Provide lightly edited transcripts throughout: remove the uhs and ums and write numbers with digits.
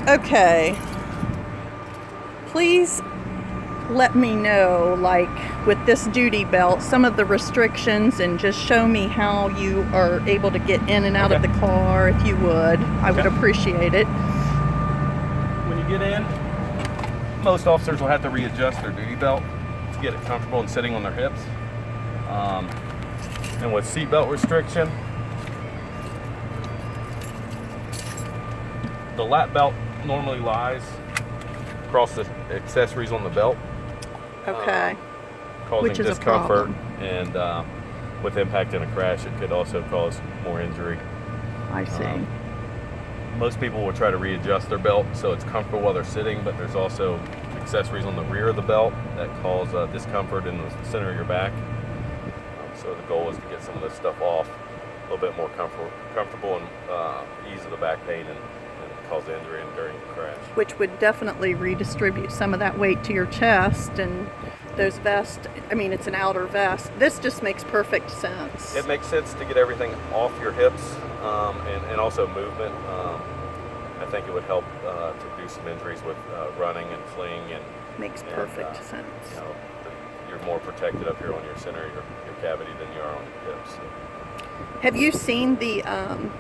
Okay. Please let me know, like with this duty belt, some of the restrictions, and just show me how you are able to get in and out of the car, if you would. I would appreciate it. When you get in, most officers will have to readjust their duty belt to get it comfortable and sitting on their hips. And with seatbelt restriction, the lap belt normally lies across the accessories on the belt. Okay. Causing Which is a discomfort, problem. and with impact in a crash, it could also cause more injury. I see. Most people will try to readjust their belt so it's comfortable while they're sitting, but there's also accessories on the rear of the belt that cause discomfort in the center of your back. So the goal is to get some of this stuff off, a little bit more comfortable and ease of the back pain and cause injury during the crash. Which would definitely redistribute some of that weight to your chest, and those vests, I mean, it's an outer vest. This just makes perfect sense. It makes sense to get everything off your hips, and also movement. I think it would help to reduce some injuries with running and fleeing. Makes perfect sense. You know, you're more protected up here on your center, your cavity, than you are on your hips. So. Have you seen the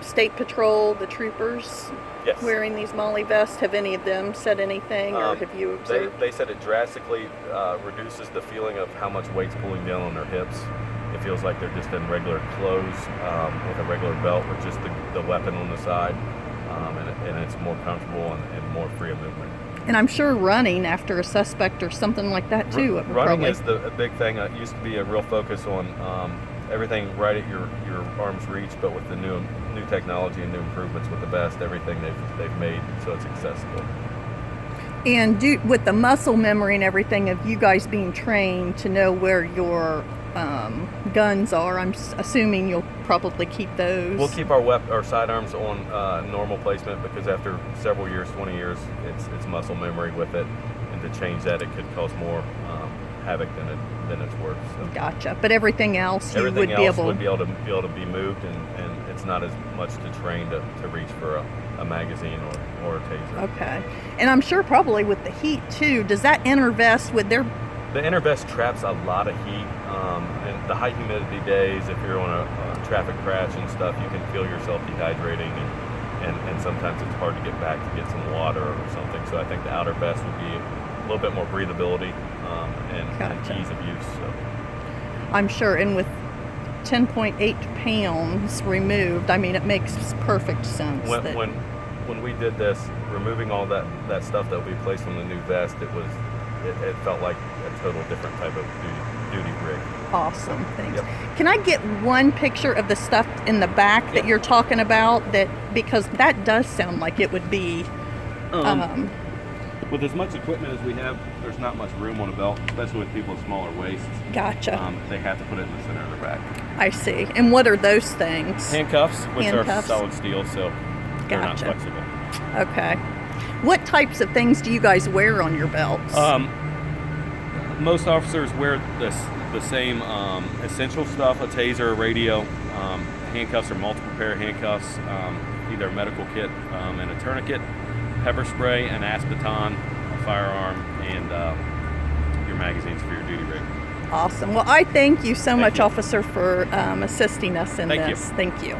State Patrol, the troopers, Yes. wearing these MOLLE vests? Have any of them said anything, or have you observed? They said it drastically reduces the feeling of how much weight's pulling down on their hips. It feels like they're just in regular clothes with a regular belt with just the weapon on the side, and it's more comfortable and more free of movement. And I'm sure running after a suspect or something like that too. Running is a big thing. It used to be a real focus on everything right at your arm's reach, but with the new technology and new improvements with the vest, everything they've made so it's accessible. And with the muscle memory and everything of you guys being trained to know where your guns are, I'm assuming you'll probably keep those. We'll keep our sidearms on normal placement, because after several years, 20 years, it's muscle memory with it, and to change that, it could cause more havoc than it's worth. So. Gotcha. But everything else would be able to be moved, and it's not as much to train to reach for a magazine or a taser. Okay. And I'm sure probably with the heat too, does that inner vest with their... The inner vest traps a lot of heat, and the high humidity days, if you're on a traffic crash and stuff, you can feel yourself dehydrating, and sometimes it's hard to get back to get some water or something. So I think the outer vest would be a little bit more breathability and ease of use. So. I'm sure, and with 10.8 pounds removed, I mean, it makes perfect sense. When we did this, removing all that stuff that we placed on the new vest, it felt like a total different type of duty rig. Awesome, thanks. Yep. Can I get one picture of the stuff in the back that you're talking about? Because that does sound like it would be... With as much equipment as we have, there's not much room on a belt, especially with people with smaller waists. Gotcha. They have to put it in the center of their back. I see. And what are those things? Handcuffs, which are Handcuffs. solid steel, so they're not Gotcha. flexible. Okay. What types of things do you guys wear on your belts? Most officers wear the same essential stuff: a taser, a radio. Handcuffs are multiple pair of handcuffs, either a medical kit and a tourniquet, pepper spray, an aspeton, a firearm, and your magazines for your duty rig. Awesome. Well, I thank you so much, you. Officer, for assisting us in Thank you. this. Thank you.